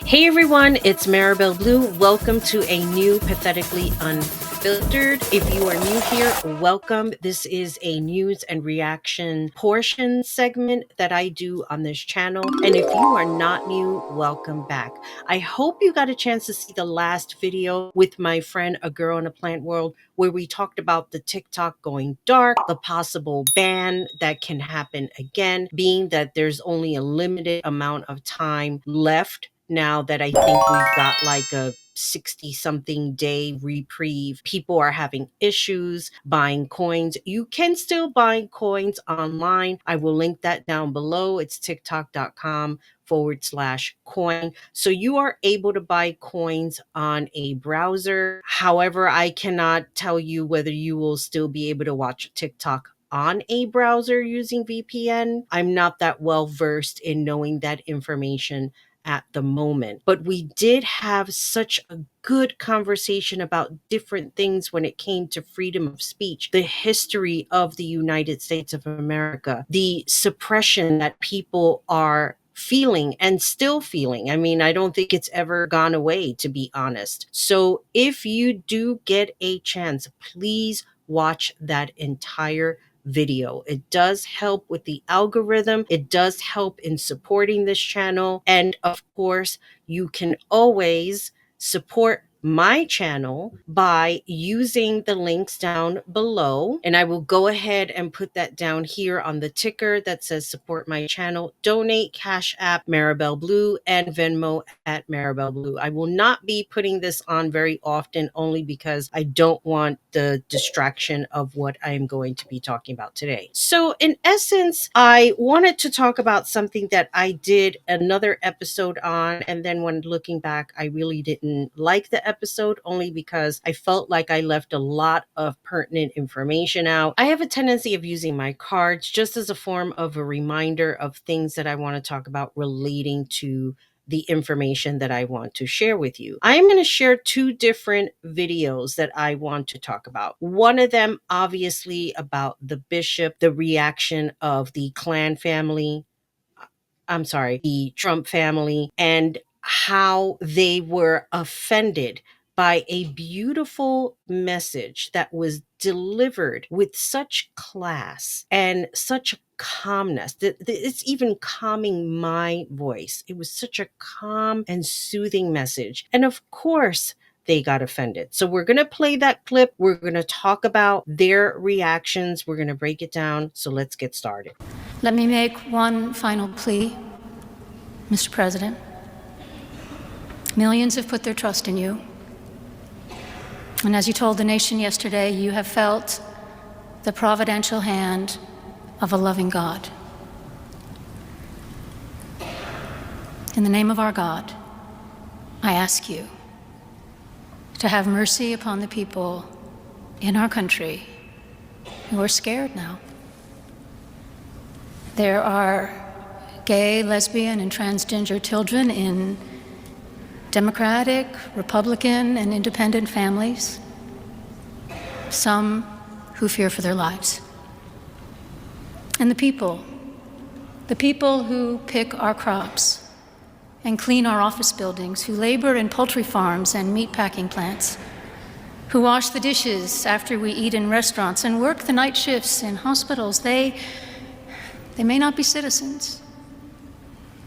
Hey everyone, it's marabelleblue. Welcome to a new Pathetically Unfiltered. If you are new here, welcome. This is a news and reaction portion segment that I do on this channel. And if you are not new, welcome back. I hope you got a chance to see the last video with my friend A Girl in a Plant World, where we talked about the TikTok going dark, the possible ban that can happen again, being that there's only a limited amount of time left. Now that I think we've got like a 60 something day reprieve, people are having issues buying coins. You can still buy coins online. I will link that down below. It's tiktok.com/coin. So you are able to buy coins on a browser. However, I cannot tell you whether you will still be able to watch TikTok on a browser using VPN. I'm not that well versed in knowing that information at the moment. But we did have such a good conversation about different things when it came to freedom of speech, the history of the United States of America, the suppression that people are feeling and still feeling. I mean, I don't think it's ever gone away, to be honest. So if you do get a chance, please watch that entire video. It does help with the algorithm. It does help in supporting this channel. And of course, you can always support my channel by using the links down below. And I will go ahead and put that down here on the ticker that says support my channel, donate, Cashapp, marabelleblue, and Venmo at marabelleblue. I will not be putting this on very often, only because I don't want the distraction of what I am going to be talking about today. So in essence, I wanted to talk about something that I did another episode on, and then when looking back, I really didn't like the episode, only because I felt like I left a lot of pertinent information out. I have a tendency of using my cards just as a form of a reminder of things that I want to talk about relating to the information that I want to share with you. I'm going to share two different videos that I want to talk about. One of them, obviously, about the bishop, the reaction of the the Trump family, and how they were offended by a beautiful message that was delivered with such class and such calmness that it's even calming my voice. It was such a calm and soothing message. And of course, they got offended. So we're going to play that clip. We're going to talk about their reactions. We're going to break it down. So let's get started. Let me make one final plea, Mr. President. Millions have put their trust in you. And as you told the nation yesterday, you have felt the providential hand of a loving God. In the name of our God, I ask you to have mercy upon the people in our country who are scared now. There are gay, lesbian, and transgender children in Democratic, Republican, and independent families, some who fear for their lives. And the people who pick our crops and clean our office buildings, who labor in poultry farms and meat packing plants, who wash the dishes after we eat in restaurants and work the night shifts in hospitals, they may not be citizens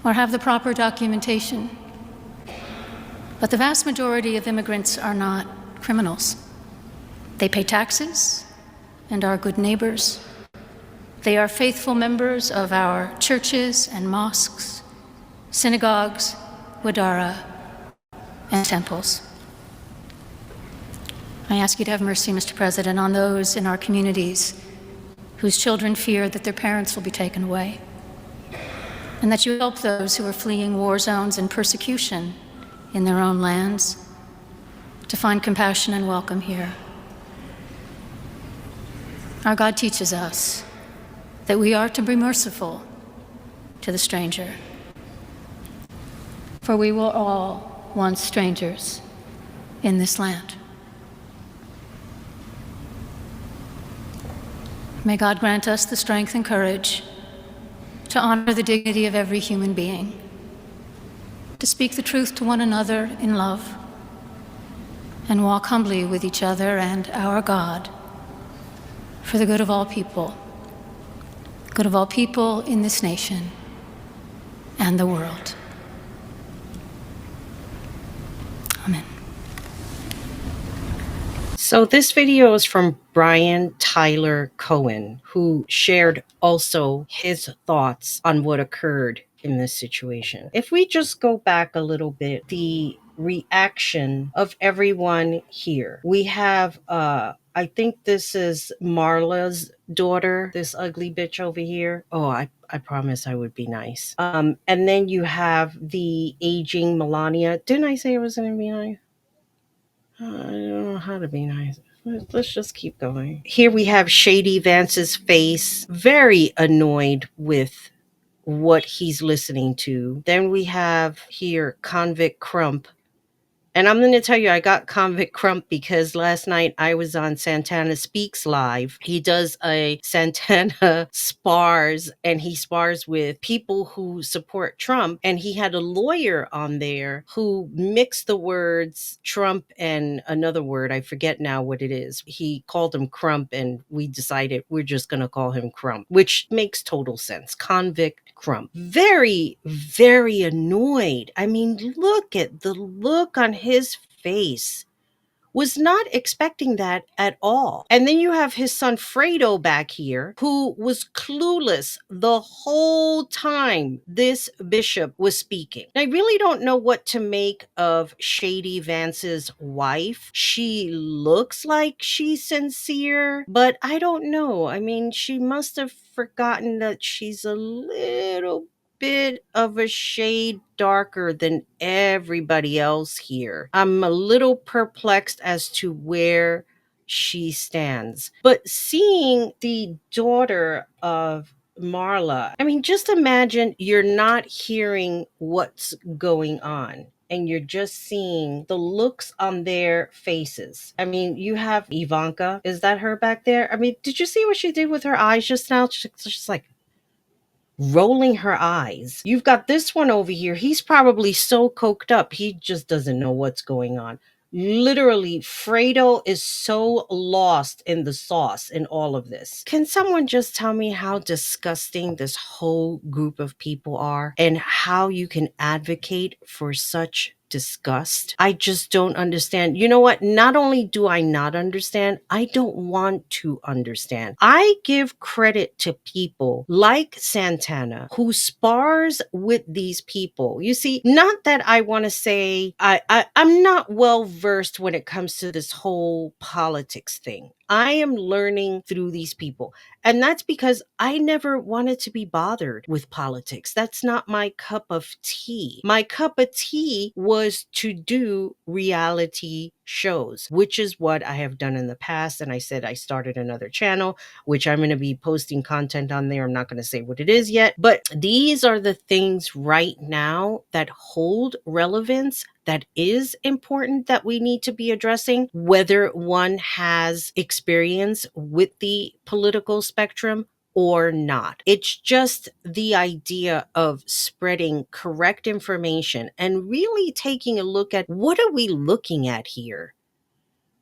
or have the proper documentation, but the vast majority of immigrants are not criminals. They pay taxes and are good neighbors. They are faithful members of our churches and mosques, synagogues, wadara, and temples. I ask you to have mercy, Mr. President, on those in our communities whose children fear that their parents will be taken away, and that you help those who are fleeing war zones and persecution in their own lands to find compassion and welcome here. Our God teaches us that we are to be merciful to the stranger, for we were all once strangers in this land. May God grant us the strength and courage to honor the dignity of every human being, to speak the truth to one another in love, and walk humbly with each other and our God for the good of all people in this nation and the world. Amen. So this video is from Brian Tyler Cohen, who shared also his thoughts on what occurred in this situation. If we just go back a little bit, the reaction of everyone here. We have I think this is Marla's daughter, this ugly bitch over here. Oh, I promise I would be nice. And then you have the aging Melania. Didn't I say I was going to be nice? I don't know how to be nice. Let's just keep going. Here we have Shady Vance's face, very annoyed with what he's listening to. Then we have here Convict Crump. And I'm going to tell you, I got Convict Crump because last night I was on Santana Speaks Live. He does a Santana spars, and he spars with people who support Trump. And he had a lawyer on there who mixed the words Trump and another word. I forget now what it is. He called him Crump, and we decided we're just going to call him Crump, which makes total sense. Convict Crump. Very, very annoyed. I mean, look at the look on his face. Was not expecting that at all. And then you have his son Fredo back here, who was clueless the whole time this bishop was speaking. I really don't know what to make of Shady Vance's wife. She looks like she's sincere, but I don't know. I mean, she must have forgotten that she's a little bit of a shade darker than everybody else here. I'm a little perplexed as to where she stands. But seeing the daughter of Marla, I mean, just imagine you're not hearing what's going on, and you're just seeing the looks on their faces. I mean, you have Ivanka. Is that her back there? I mean, did you see what she did with her eyes just now? She's just like rolling her eyes. You've got this one over here. He's probably so coked up, he just doesn't know what's going on. Literally, Fredo is so lost in the sauce in all of this. Can someone just tell me how disgusting this whole group of people are and how you can advocate for such disgust? I just don't understand. You know what? Not only do I not understand, I don't want to understand. I give credit to people like Santana who spars with these people. You see, not that I want to say I'm not well versed when it comes to this whole politics thing. I am learning through these people. And that's because I never wanted to be bothered with politics. That's not my cup of tea. My cup of tea was to do reality shows, which is what I have done in the past. And I said I started another channel, which I'm going to be posting content on there. I'm not going to say what it is yet, but these are the things right now that hold relevance, that is important, that we need to be addressing, whether one has experience with the political spectrum or not. It's just the idea of spreading correct information and really taking a look at what are we looking at here.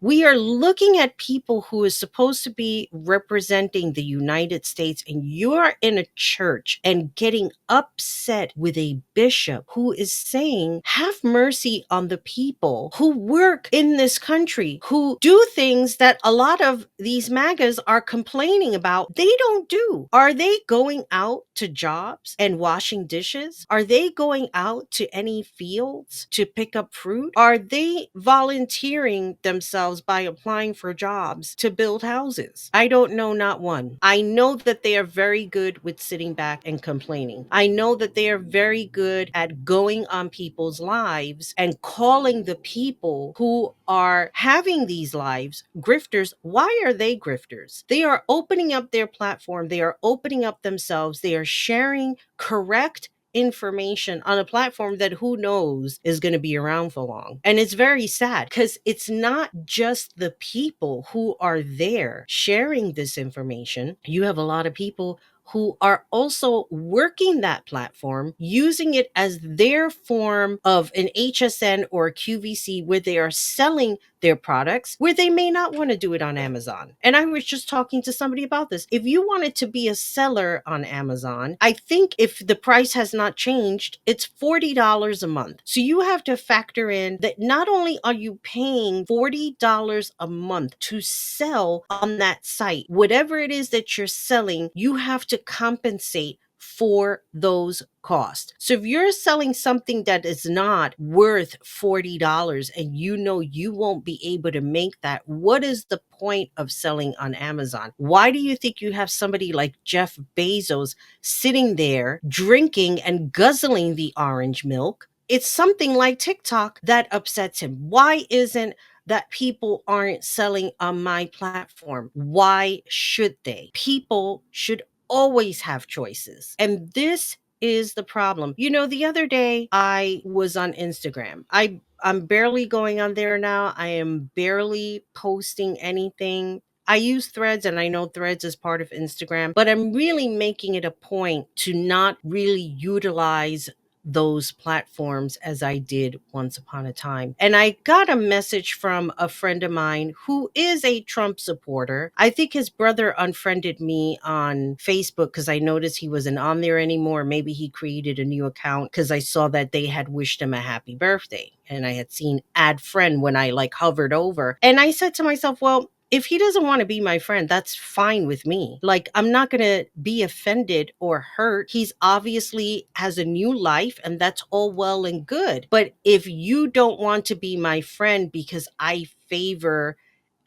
We are looking at people who is supposed to be representing the United States, and you're in a church and getting upset with a bishop who is saying, have mercy on the people who work in this country, who do things that a lot of these MAGAs are complaining about they don't do. Are they going out to jobs and washing dishes? Are they going out to any fields to pick up fruit? Are they volunteering themselves by applying for jobs to build houses? I don't know, not one. I know that they are very good with sitting back and complaining. I know that they are very good at going on people's lives and calling the people who are having these lives grifters. Why are they grifters? They are opening up their platform. They are opening up themselves. They are sharing correct information on a platform that who knows is going to be around for long. And it's very sad because it's not just the people who are there sharing this information. You have a lot of people who are also working that platform, using it as their form of an HSN or a QVC where they are selling their products where they may not want to do it on Amazon. And I was just talking to somebody about this. If you wanted to be a seller on Amazon, I think if the price has not changed, it's $40 a month. So you have to factor in that not only are you paying $40 a month to sell on that site, whatever it is that you're selling, you have to compensate for those costs. So if you're selling something that is not worth $40 and you know you won't be able to make that, what is the point of selling on Amazon? Why do you think you have somebody like Jeff Bezos sitting there drinking and guzzling the orange milk? It's something like TikTok that upsets him. Why isn't that people aren't selling on my platform? Why should they? People should always have choices. And this is the problem. You know, the other day I was on Instagram. I'm barely going on there now. I am barely posting anything. I use Threads and I know Threads is part of Instagram, but I'm really making it a point to not really utilize those platforms as I did once upon a time. And I got a message from a friend of mine who is a Trump supporter. I think his brother unfriended me on Facebook because I noticed he wasn't on there anymore. Maybe he created a new account because I saw that they had wished him a happy birthday. And I had seen add friend when I like hovered over. And I said to myself, well, if he doesn't want to be my friend, that's fine with me. Like, I'm not going to be offended or hurt. He's obviously has a new life, and that's all well and good. But if you don't want to be my friend because I favor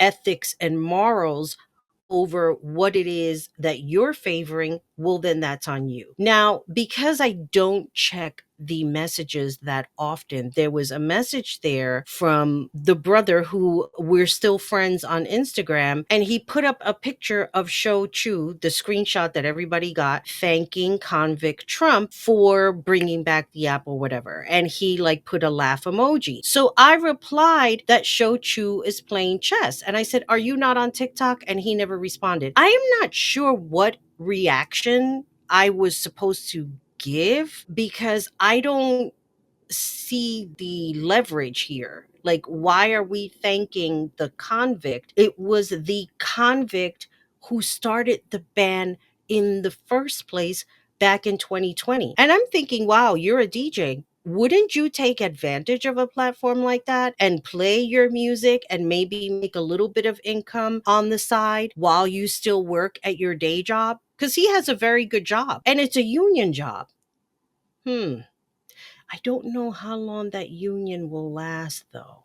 ethics and morals over what it is that you're favoring, well, then that's on you. Now, because I don't check the messages that often, there was a message there from the brother who we're still friends on Instagram, and he put up a picture of Shou Chu, the screenshot that everybody got, thanking convict Trump for bringing back the Apple, whatever. And he like put a laugh emoji. So I replied that Shou Chu is playing chess. And I said, are you not on TikTok? And he never responded. I am not sure what reaction I was supposed to give because I don't see the leverage here. Like, why are we thanking the convict? It was the convict who started the ban in the first place back in 2020. And I'm thinking, wow, you're a DJ. Wouldn't you take advantage of a platform like that and play your music and maybe make a little bit of income on the side while you still work at your day job? Because he has a very good job and it's a union job. I don't know how long that union will last, though.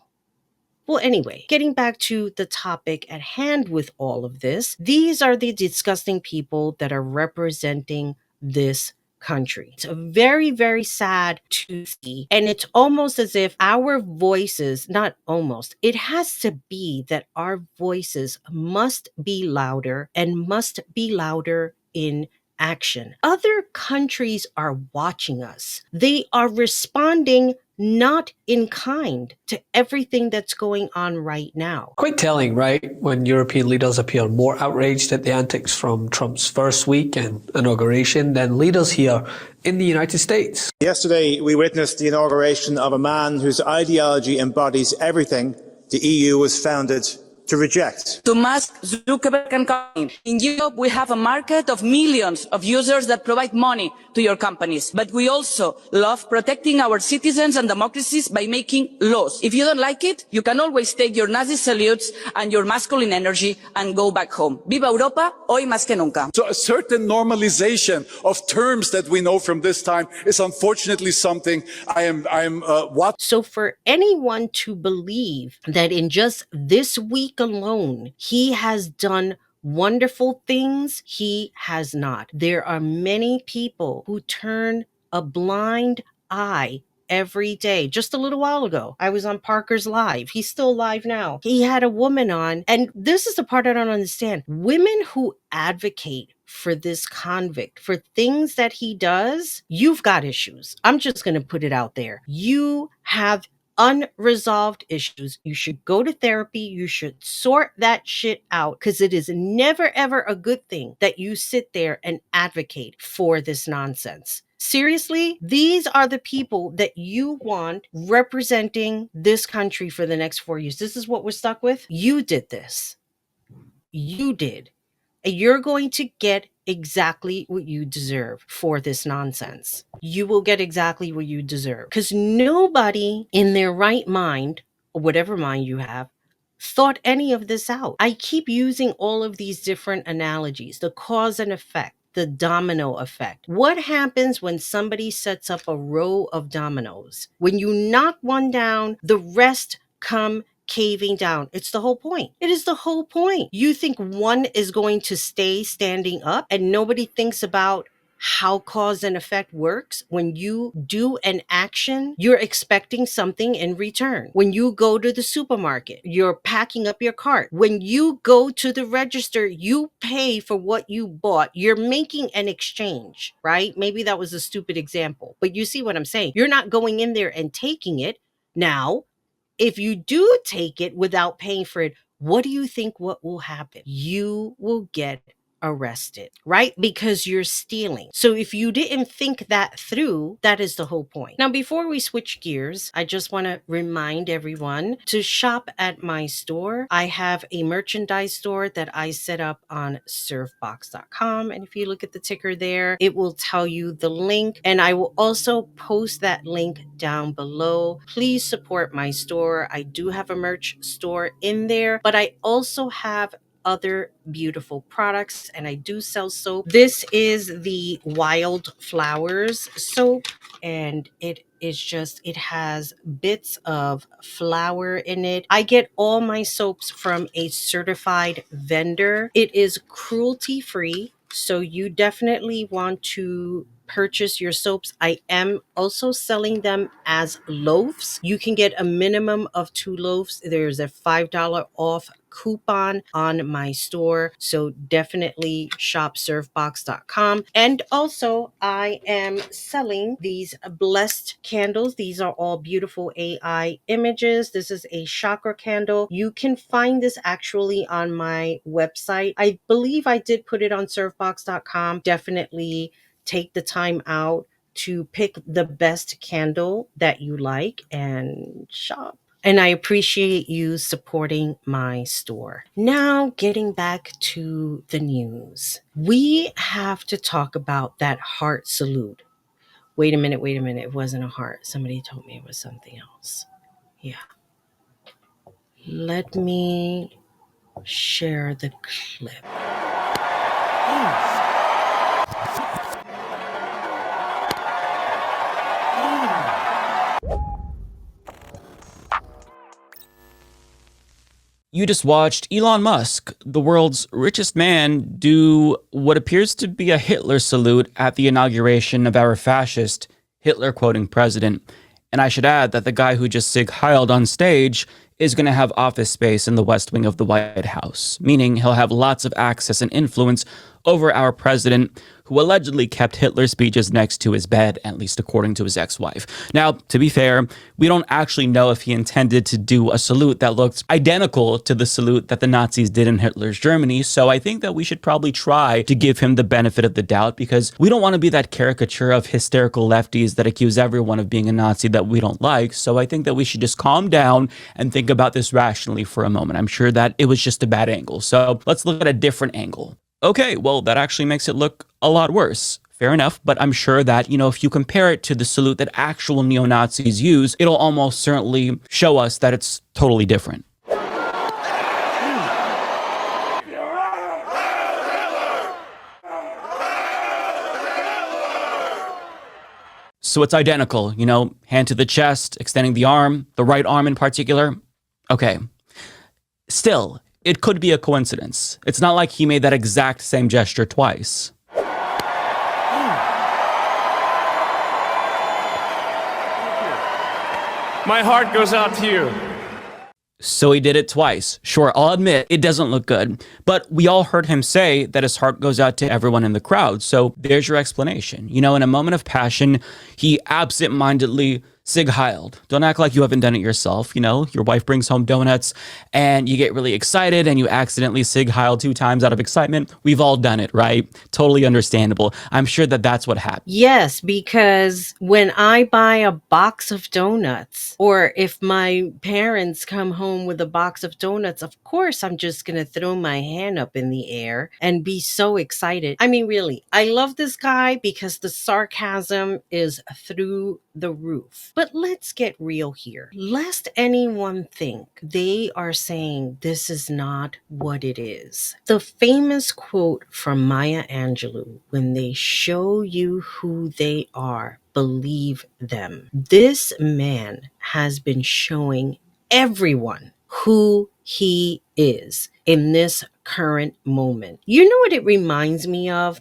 Well, anyway, getting back to the topic at hand with all of this, these are the disgusting people that are representing this country. It's very, very sad to see. And it's almost as if our voices, not almost, it has to be that our voices must be louder and must be louder in action. Other countries are watching us. They are responding not in kind to everything that's going on right now. Quite telling, right, when European leaders appear more outraged at the antics from Trump's first week and inauguration than leaders here in the United States. Yesterday, we witnessed the inauguration of a man whose ideology embodies everything the EU was founded to reject. To Musk, Zuckerberg and company. In Europe, we have a market of millions of users that provide money to your companies. But we also love protecting our citizens and democracies by making laws. If you don't like it, you can always take your Nazi salutes and your masculine energy and go back home. Viva Europa, hoy más que nunca. So a certain normalization of terms that we know from this time is unfortunately something So for anyone to believe that in just this week alone, he has done wonderful things, he has not. There are many people who turn a blind eye every day. Just a little while ago, I was on Parker's Live. He's still live now. He had a woman on, and this is the part I don't understand. Women who advocate for this convict, for things that he does, you've got issues. I'm just going to put it out there. You have unresolved issues. You should go to therapy. You should sort that shit out, because it is never, ever a good thing that you sit there and advocate for this nonsense. Seriously, these are the people that you want representing this country for the next 4 years. This is what we're stuck with. You did this. You did. And you're going to get exactly what you deserve for this nonsense. You will get exactly what you deserve. Because nobody in their right mind, or whatever mind you have, thought any of this out. I keep using all of these different analogies, the cause and effect, the domino effect. What happens when somebody sets up a row of dominoes? When you knock one down, the rest come caving down. It's the whole point. It is the whole point. You think one is going to stay standing up, and nobody thinks about how cause and effect works. When you do an action, you're expecting something in return. When you go to the supermarket, you're packing up your cart. When you go to the register, you pay for what you bought. You're making an exchange, right? Maybe that was a stupid example, but you see what I'm saying. You're not going in there and taking it. Now, if you do take it without paying for it, what do you think what will happen? You will get arrested, right? Because you're stealing. So if you didn't think that through, that is the whole point. Now, before we switch gears, I just want to remind everyone to shop at my store. I have a merchandise store that I set up on surfbox.com. And if you look at the ticker there, it will tell you the link. And I will also post that link down below. Please support my store. I do have a merch store in there, but I also have other beautiful products, and I do sell soap. This is the Wild Flowers soap, and it has bits of flower in it. I get all my soaps from a certified vendor. It is cruelty free, so you definitely want to purchase your soaps. I am also selling them as loaves. You can get a minimum of 2 loaves. There's a $5 off coupon on my store, so definitely shop surfbox.com. And also, I am selling these blessed candles. These are all beautiful AI images. This is a chakra candle. You can find this actually on my website. I believe I did put it on surfbox.com. Definitely take the time out to pick the best candle that you like and shop. And I appreciate you supporting my store. Now, getting back to the news. We have to talk about that heart salute. Wait a minute. It wasn't a heart. Somebody told me it was something else. Yeah. Let me share the clip. You just watched Elon Musk, the world's richest man, do what appears to be a Hitler salute at the inauguration of our fascist, Hitler-quoting president. And I should add that the guy who just Sig Heiled on stage is going to have office space in the West Wing of the White House, meaning he'll have lots of access and influence over our president, who allegedly kept Hitler's speeches next to his bed, at least according to his ex-wife. Now, to be fair, we don't actually know if he intended to do a salute that looked identical to the salute that the Nazis did in Hitler's Germany, so I think that we should probably try to give him the benefit of the doubt, because we don't want to be that caricature of hysterical lefties that accuse everyone of being a Nazi that we don't like, so I think that we should just calm down and think about this rationally for a moment. I'm sure that it was just a bad angle, so let's look at a different angle. Okay, well, that actually makes it look a lot worse. Fair enough, but I'm sure that, if you compare it to the salute that actual neo-Nazis use, it'll almost certainly show us that it's totally different. So it's identical, hand to the chest, extending the arm, the right arm in particular. Okay. Still, it could be a coincidence. It's not like he made that exact same gesture twice. My heart goes out to you. So he did it twice. Sure, I'll admit, it doesn't look good. But we all heard him say that his heart goes out to everyone in the crowd. So there's your explanation. In a moment of passion, he absent-mindedly Sig Heiled. Don't act like you haven't done it yourself. You know, your wife brings home donuts and you get really excited and you accidentally Sig Heil 2 times out of excitement. We've all done it, right? Totally understandable. I'm sure that that's what happened. Yes, because when I buy a box of donuts, or if my parents come home with a box of donuts, of course I'm just going to throw my hand up in the air and be so excited. I mean, really, I love this guy because the sarcasm is through the roof. But let's get real here. Lest anyone think they are saying this is not what it is. The famous quote from Maya Angelou, when they show you who they are, believe them. This man has been showing everyone who he is in this current moment. You know what it reminds me of?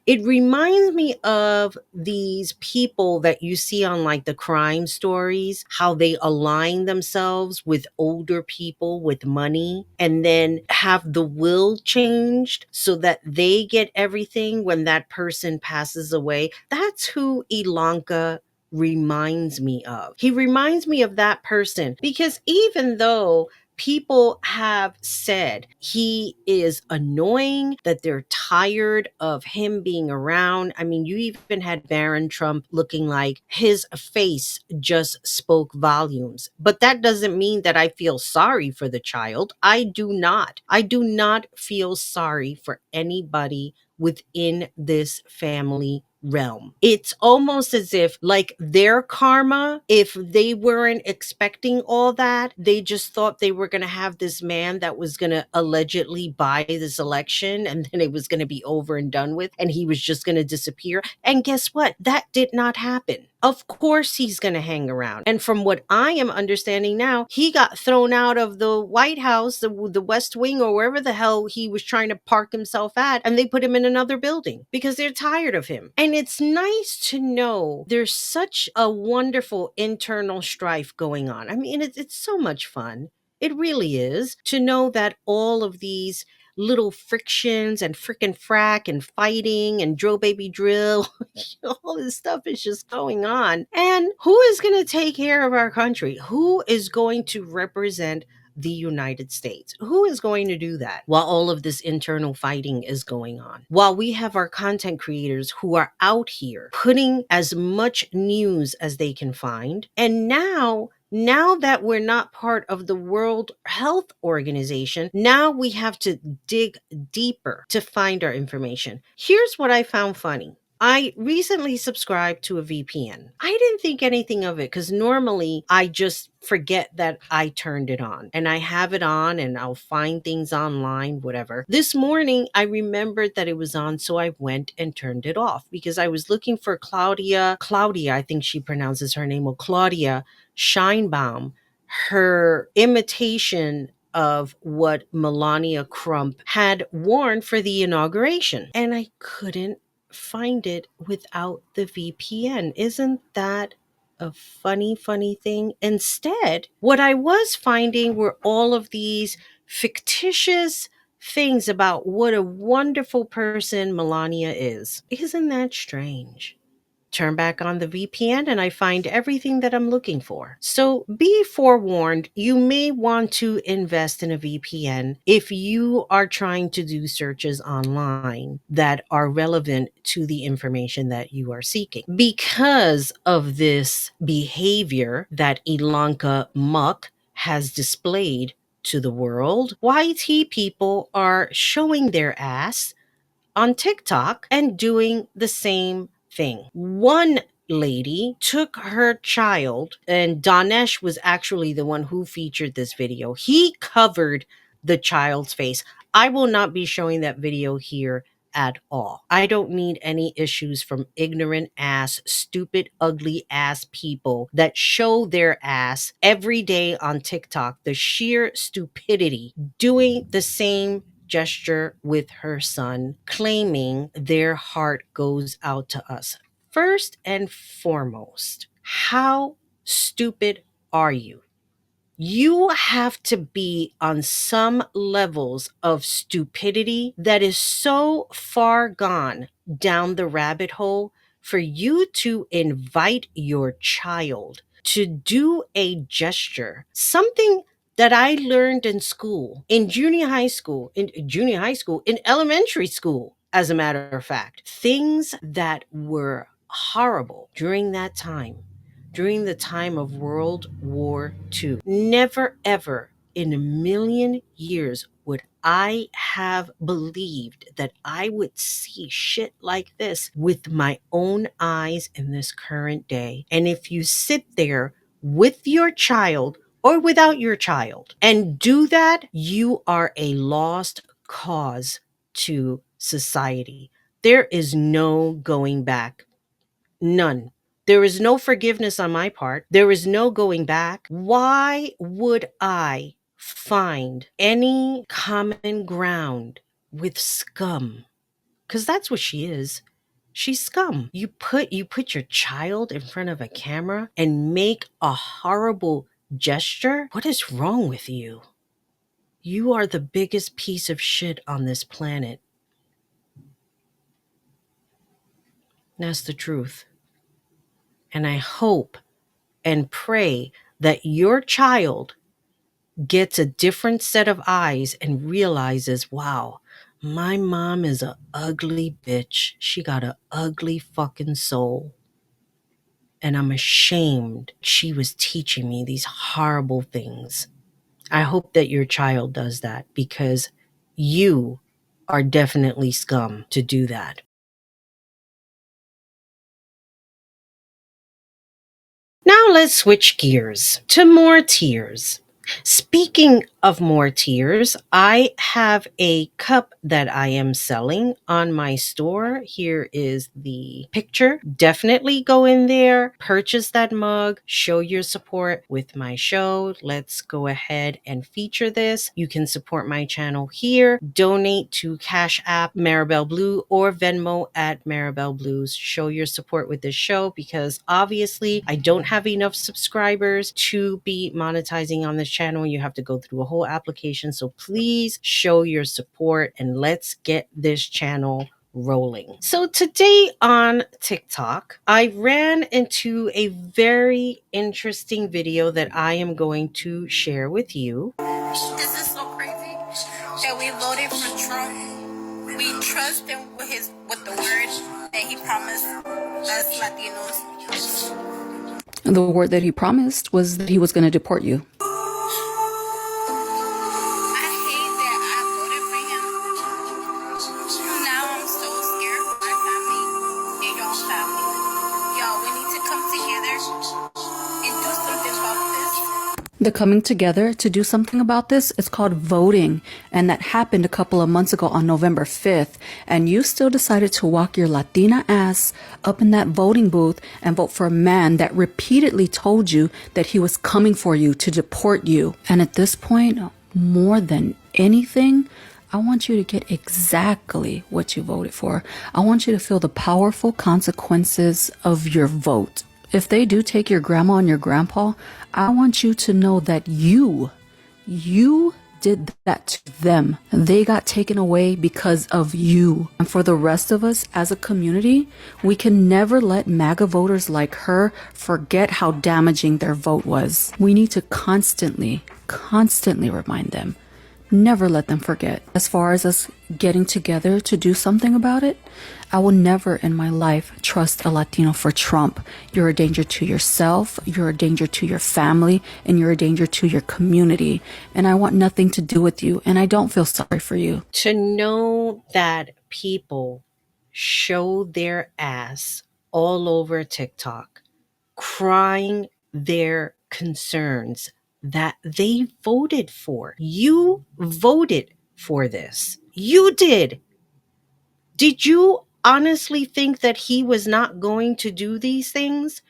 It reminds me of these people that you see on like the crime stories, how they align themselves with older people with money and then have the will changed so that they get everything when that person passes away. That's who Ilanka reminds me of. He reminds me of that person because even though people have said he is annoying, that they're tired of him being around. I mean, you even had Barron Trump looking like his face just spoke volumes. But that doesn't mean that I feel sorry for the child. I do not. I do not feel sorry for anybody within this family realm. It's almost as if like their karma, if they weren't expecting all that, they just thought they were going to have this man that was going to allegedly buy this election and then it was going to be over and done with and he was just going to disappear. And guess what? That did not happen. Of course he's going to hang around. And from what I am understanding now, he got thrown out of the White House, the West Wing, or wherever the hell he was trying to park himself at, and they put him in another building because they're tired of him. And it's nice to know there's such a wonderful internal strife going on. I mean, it's so much fun. It really is to know that all of these little frictions and frickin' frack and fighting and drill baby drill, all this stuff is just going on. And who is going to take care of our country? Who is going to represent the United States? Who is going to do that while all of this internal fighting is going on? While we have our content creators who are out here putting as much news as they can find. And now that we're not part of the World Health Organization, now we have to dig deeper to find our information. Here's what I found funny. I recently subscribed to a VPN. I didn't think anything of it because normally I just forget that I turned it on and I have it on and I'll find things online, whatever. This morning, I remembered that it was on, so I went and turned it off because I was looking for Claudia, I think she pronounces her name, or Claudia Scheinbaum, her imitation of what Melania Trump had worn for the inauguration. And I couldn't find it without the VPN. Isn't that a funny thing? Instead, what I was finding were all of these fictitious things about what a wonderful person Melania is. Isn't that strange? Turn back on the VPN and I find everything that I'm looking for. So be forewarned, you may want to invest in a VPN if you are trying to do searches online that are relevant to the information that you are seeking. Because of this behavior that Ilanka Musk has displayed to the world, YT people are showing their ass on TikTok and doing the same thing. One lady took her child, and Danesh was actually the one who featured this video. He covered the child's face. I will not be showing that video here at all. I don't need any issues from ignorant ass, stupid, ugly ass people that show their ass every day on TikTok. The sheer stupidity doing the same gesture with her son, claiming their heart goes out to us. First and foremost, how stupid are you? You have to be on some levels of stupidity that is so far gone down the rabbit hole for you to invite your child to do a gesture, something that I learned in school, in junior high school, in elementary school, as a matter of fact, things that were horrible during that time, during the time of World War II. Never, ever in a million years would I have believed that I would see shit like this with my own eyes in this current day. And if you sit there with your child or without your child and do that, you are a lost cause to society. There is no going back. None. There is no forgiveness on my part. There is no going back. Why would I find any common ground with scum? Because that's what she is. She's scum. You put your child in front of a camera and make a horrible gesture? What is wrong with you? You are the biggest piece of shit on this planet. That's the truth. And I hope and pray that your child gets a different set of eyes and realizes, wow, my mom is a ugly bitch. She got a ugly fucking soul. And I'm ashamed she was teaching me these horrible things. I hope that your child does that, because you are definitely scum to do that. Now let's switch gears to more tears. Speaking of more tears, I have a cup that I am selling on my store. Here is the picture. Definitely go in there, purchase that mug, show your support with my show. Let's go ahead and feature this. You can support my channel here. Donate to Cashapp, marabelleblue, or Venmo at marabelleblue. Show your support with this show, because obviously I don't have enough subscribers to be monetizing on this channel. You have to go through a whole application. So please show your support and let's get this channel rolling. So today on TikTok, I ran into a very interesting video that I am going to share with you. This is so crazy that we voted for Trump. We trust him with the word that he promised us Latinos. The word that he promised was that he was going to deport you. I hate that I voted for him. Now I'm so scared for my family and your family. Y'all, we need to come together and do something about this. The coming together to do something about this is called voting, and that happened a couple of months ago on November 5th, and you still decided to walk your Latina ass up in that voting booth and vote for a man that repeatedly told you that he was coming for you to deport you. And at this point, more than anything, I want you to get exactly what you voted for. I want you to feel the powerful consequences of your vote. If they do take your grandma and your grandpa, I want you to know that you did that to them. They got taken away because of you. And for the rest of us as a community, we can never let MAGA voters like her forget how damaging their vote was. We need to constantly remind them. Never let them forget. As far as us getting together to do something about it, I will never in my life trust a Latino for Trump. You're a danger to yourself, you're a danger to your family, and you're a danger to your community. And I want nothing to do with you, and I don't feel sorry for you. To know that people show their ass all over TikTok, crying their concerns that they voted for. You voted for this. You did. Did you honestly think that he was not going to do these things?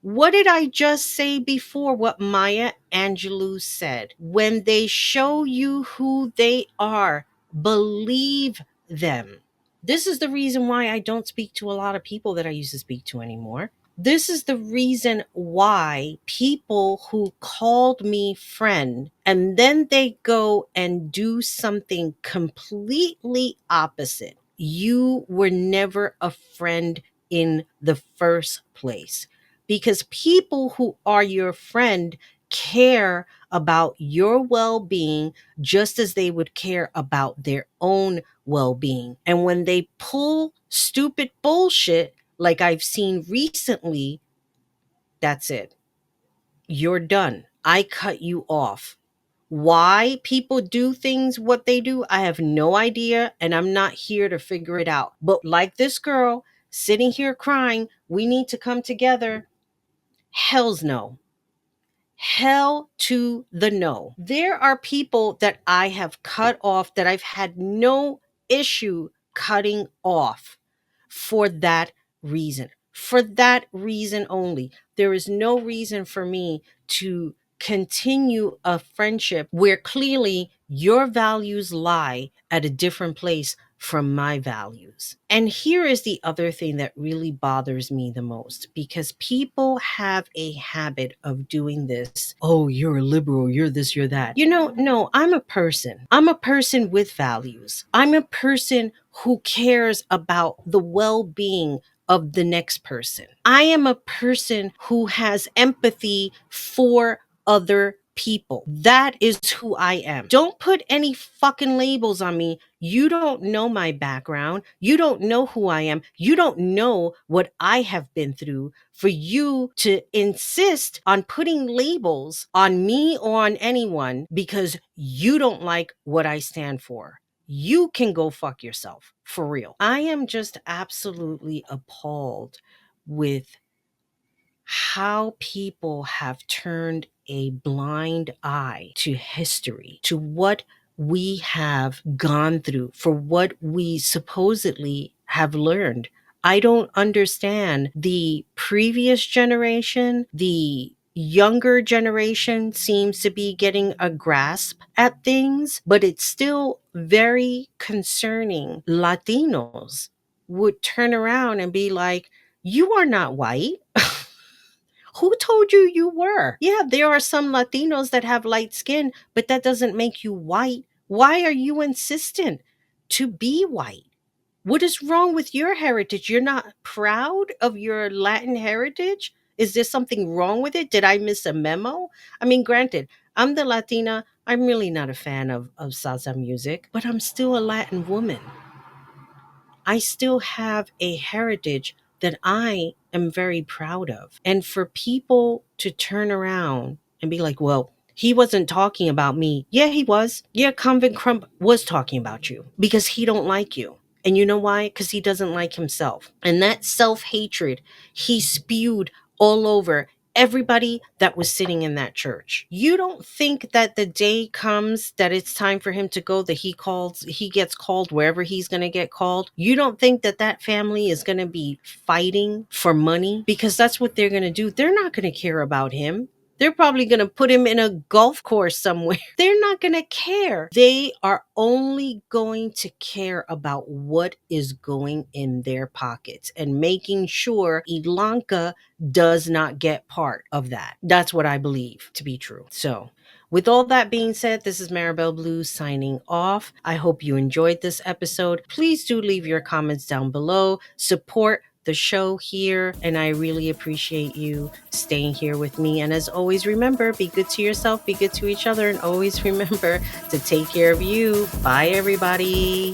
What did I just say before? What Maya Angelou said. When they show you who they are, believe them. This is the reason why I don't speak to a lot of people that I used to speak to anymore. This is the reason why people who called me friend and then they go and do something completely opposite. You were never a friend in the first place, because people who are your friend care about your well-being just as they would care about their own well-being. And when they pull stupid bullshit like I've seen recently, that's it. You're done. I cut you off. Why people do things what they do, I have no idea, and I'm not here to figure it out. But like this girl sitting here crying, we need to come together. Hell's no. Hell to the no. There are people that I have cut off that I've had no issue cutting off for that reason. For that reason only. There is no reason for me to continue a friendship where clearly your values lie at a different place from my values. And here is the other thing that really bothers me the most, because people have a habit of doing this. Oh, you're a liberal, you're this, you're that. No, I'm a person. I'm a person with values. I'm a person who cares about the well-being of the next person. I am a person who has empathy for other people. That is who I am. Don't put any fucking labels on me. You don't know my background. You don't know who I am. You don't know what I have been through for you to insist on putting labels on me or on anyone because you don't like what I stand for. You can go fuck yourself, for real. I am just absolutely appalled with how people have turned a blind eye to history, to what we have gone through, for what we supposedly have learned. I don't understand the previous generation. The younger generation seems to be getting a grasp at things, but it's still very concerning. Latinos would turn around and be like, "You are not white." Who told you you were? Yeah, there are some Latinos that have light skin, but that doesn't make you white. Why are you insistent to be white? What is wrong with your heritage? You're not proud of your Latin heritage? Is there something wrong with it? Did I miss a memo? I mean, granted, I'm the Latina. I'm really not a fan of salsa music, but I'm still a Latin woman. I still have a heritage that I am very proud of. And for people to turn around and be like, well, he wasn't talking about me. Yeah, he was. Yeah, Convent Crump was talking about you because he don't like you. And you know why? Because he doesn't like himself. And that self-hatred he spewed all over everybody that was sitting in that church. You don't think that the day comes that it's time for him to go, that he gets called wherever he's going to get called? You don't think that that family is going to be fighting for money? Because that's what they're going to do. They're not going to care about him. They're probably going to put him in a golf course somewhere. They're not going to care. They are only going to care about what is going in their pockets and making sure Ilanka does not get part of that. That's what I believe to be true. So, with all that being said, this is marabelleblue signing off. I hope you enjoyed this episode. Please do leave your comments down below. Support the show here, and I really appreciate you staying here with me. And as always, remember, be good to yourself, be good to each other, and always remember to take care of you. Bye, everybody.